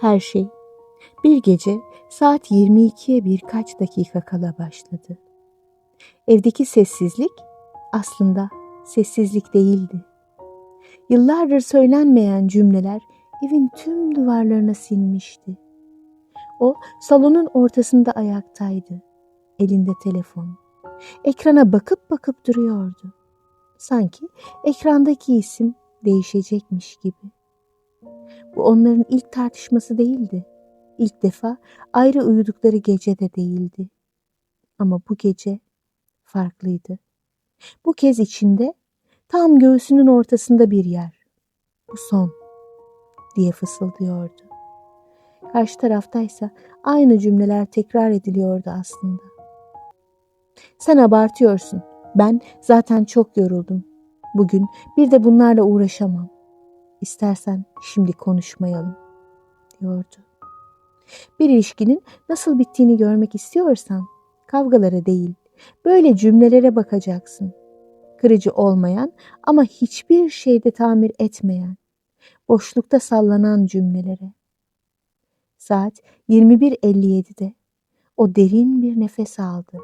Her şey bir gece saat 22'ye birkaç dakika kala başladı. Evdeki sessizlik aslında sessizlik değildi. Yıllardır söylenmeyen cümleler evin tüm duvarlarına sinmişti. O salonun ortasında ayaktaydı. Elinde telefon. Ekrana bakıp bakıp duruyordu. Sanki ekrandaki isim değişecekmiş gibi. Bu onların ilk tartışması değildi. İlk defa ayrı uyudukları gece de değildi. Ama bu gece farklıydı. Bu kez içinde tam göğsünün ortasında bir yer. Bu son diye fısıldıyordu. Karşı taraftaysa aynı cümleler tekrar ediliyordu aslında. Sen abartıyorsun. Ben zaten çok yoruldum. Bugün bir de bunlarla uğraşamam. İstersen şimdi konuşmayalım, diyordu. Bir ilişkinin nasıl bittiğini görmek istiyorsan kavgalara değil, böyle cümlelere bakacaksın. Kırıcı olmayan ama hiçbir şeyde tamir etmeyen, boşlukta sallanan cümlelere. Saat 21:57'de o derin bir nefes aldı.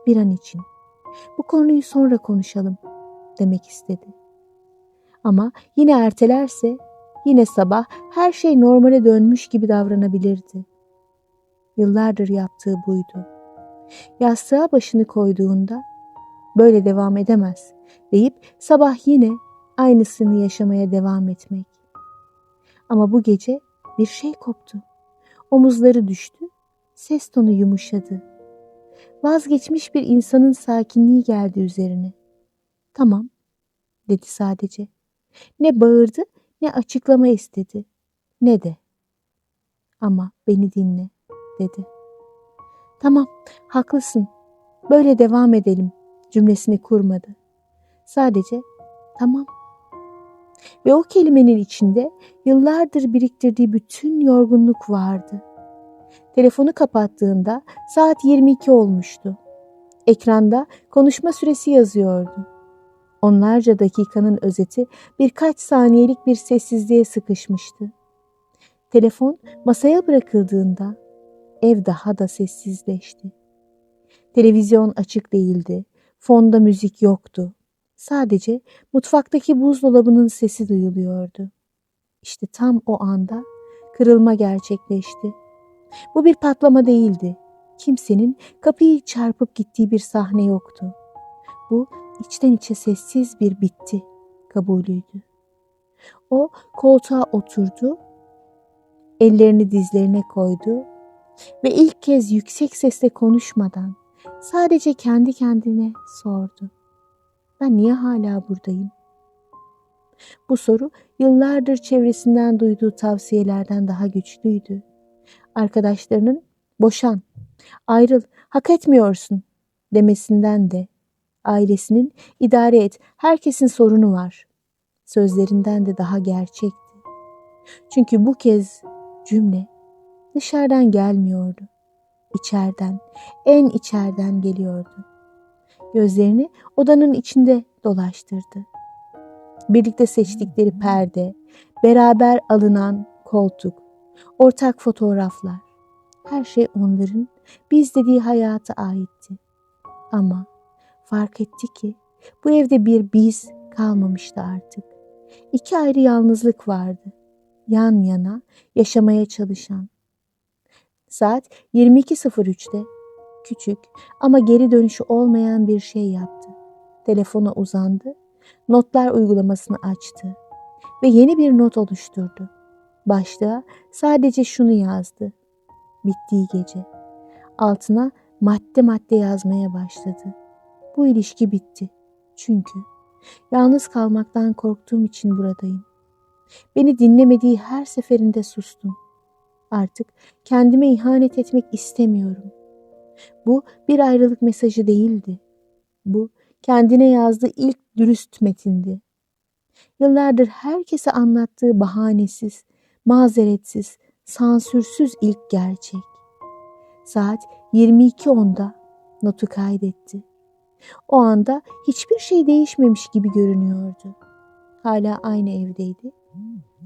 Bir an için. Bu konuyu sonra konuşalım demek istedi. Ama yine ertelerse yine sabah her şey normale dönmüş gibi davranabilirdi. Yıllardır yaptığı buydu. Yastığa başını koyduğunda böyle devam edemez deyip sabah yine aynısını yaşamaya devam etmek. Ama bu gece bir şey koptu. Omuzları düştü, ses tonu yumuşadı. Vazgeçmiş bir insanın sakinliği geldi üzerine. Tamam, dedi sadece. Ne bağırdı, ne açıklama istedi, ne de. Ama beni dinle, dedi. Tamam, haklısın, böyle devam edelim cümlesini kurmadı. Sadece tamam. Ve o kelimenin içinde yıllardır biriktirdiği bütün yorgunluk vardı. Telefonu kapattığında saat 22 olmuştu. Ekranda konuşma süresi yazıyordu. Onlarca dakikanın özeti birkaç saniyelik bir sessizliğe sıkışmıştı. Telefon masaya bırakıldığında ev daha da sessizleşti. Televizyon açık değildi. Fonda müzik yoktu. Sadece mutfaktaki buzdolabının sesi duyuluyordu. İşte tam o anda kırılma gerçekleşti. Bu bir patlama değildi. Kimsenin kapıyı çarpıp gittiği bir sahne yoktu. Bu içten içe sessiz bir bitti kabulüydü. O koltuğa oturdu, ellerini dizlerine koydu ve ilk kez yüksek sesle konuşmadan sadece kendi kendine sordu. Ben niye hala buradayım? Bu soru yıllardır çevresinden duyduğu tavsiyelerden daha güçlüydü. Arkadaşlarının boşan, ayrıl, hak etmiyorsun demesinden de, ailesinin idare et, herkesin sorunu var sözlerinden de daha gerçekti. Çünkü bu kez cümle dışarıdan gelmiyordu. İçeriden, en içeriden geliyordu. Gözlerini odanın içinde dolaştırdı. Birlikte seçtikleri perde, beraber alınan koltuk, ortak fotoğraflar, her şey onların biz dediği hayata aitti. Ama fark etti ki bu evde bir biz kalmamıştı artık. İki ayrı yalnızlık vardı. Yan yana yaşamaya çalışan. Saat 22:03'te küçük ama geri dönüşü olmayan bir şey yaptı. Telefona uzandı, notlar uygulamasını açtı ve yeni bir not oluşturdu. Başlığa sadece şunu yazdı. Bittiği gece. Altına madde madde yazmaya başladı. Bu ilişki bitti. Çünkü yalnız kalmaktan korktuğum için buradayım. Beni dinlemediği her seferinde sustum. Artık kendime ihanet etmek istemiyorum. Bu bir ayrılık mesajı değildi. Bu kendine yazdığı ilk dürüst metindi. Yıllardır herkese anlattığı bahanesiz, mazeretsiz, sansürsüz ilk gerçek. Saat 22:10'da notu kaydetti. O anda hiçbir şey değişmemiş gibi görünüyordu. Hala aynı evdeydi.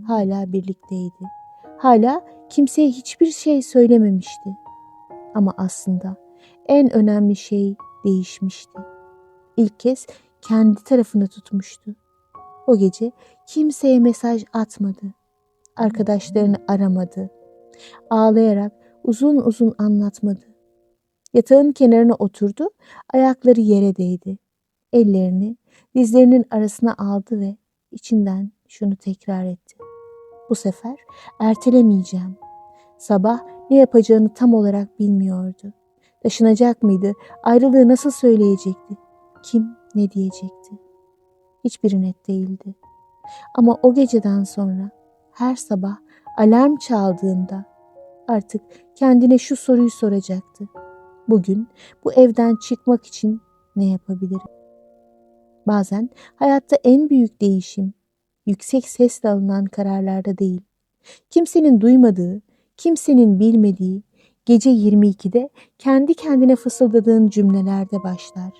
Hala birlikteydi. Hala kimseye hiçbir şey söylememişti. Ama aslında en önemli şey değişmişti. İlk kez kendi tarafını tutmuştu. O gece kimseye mesaj atmadı. Arkadaşlarını aramadı. Ağlayarak uzun uzun anlatmadı. Yatağın kenarına oturdu, ayakları yere değdi. Ellerini dizlerinin arasına aldı ve içinden şunu tekrar etti. Bu sefer ertelemeyeceğim. Sabah ne yapacağını tam olarak bilmiyordu. Taşınacak mıydı? Ayrılığı nasıl söyleyecekti? Kim ne diyecekti? Hiçbiri net değildi. Ama o geceden sonra her sabah alarm çaldığında artık kendine şu soruyu soracaktı. Bugün bu evden çıkmak için ne yapabilirim? Bazen hayatta en büyük değişim yüksek sesle alınan kararlarda değil, kimsenin duymadığı, kimsenin bilmediği, gece 22'de kendi kendine fısıldadığın cümlelerde başlar.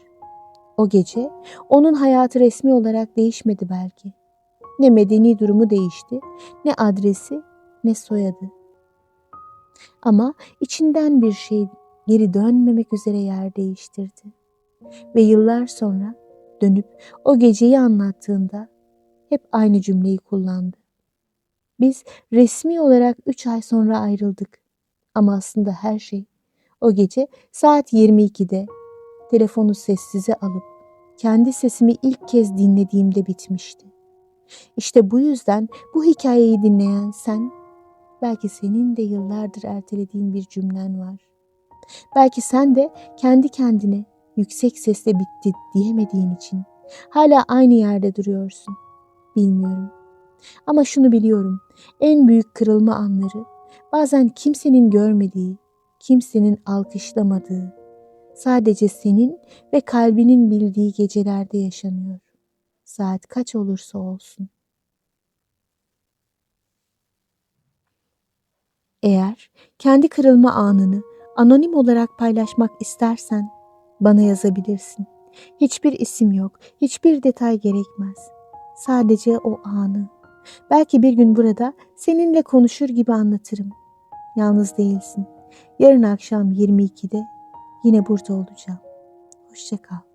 O gece onun hayatı resmi olarak değişmedi belki. Ne medeni durumu değişti, ne adresi, ne soyadı. Ama içinden bir şey geri dönmemek üzere yer değiştirdi. Ve yıllar sonra dönüp o geceyi anlattığında hep aynı cümleyi kullandı. Biz resmi olarak 3 ay sonra ayrıldık. Ama aslında her şey o gece saat 22'de telefonu sessize alıp kendi sesimi ilk kez dinlediğimde bitmişti. İşte bu yüzden bu hikayeyi dinleyen sen, belki senin de yıllardır ertelediğin bir cümlen var. Belki sen de kendi kendine yüksek sesle bitti diyemediğin için hala aynı yerde duruyorsun. Bilmiyorum. Ama şunu biliyorum. En büyük kırılma anları bazen kimsenin görmediği, kimsenin alkışlamadığı, sadece senin ve kalbinin bildiği gecelerde yaşanıyor. Saat kaç olursa olsun. Eğer kendi kırılma anını anonim olarak paylaşmak istersen bana yazabilirsin. Hiçbir isim yok, hiçbir detay gerekmez. Sadece o anı. Belki bir gün burada seninle konuşur gibi anlatırım. Yalnız değilsin. Yarın akşam 22'de yine burada olacağım. Hoşça kal.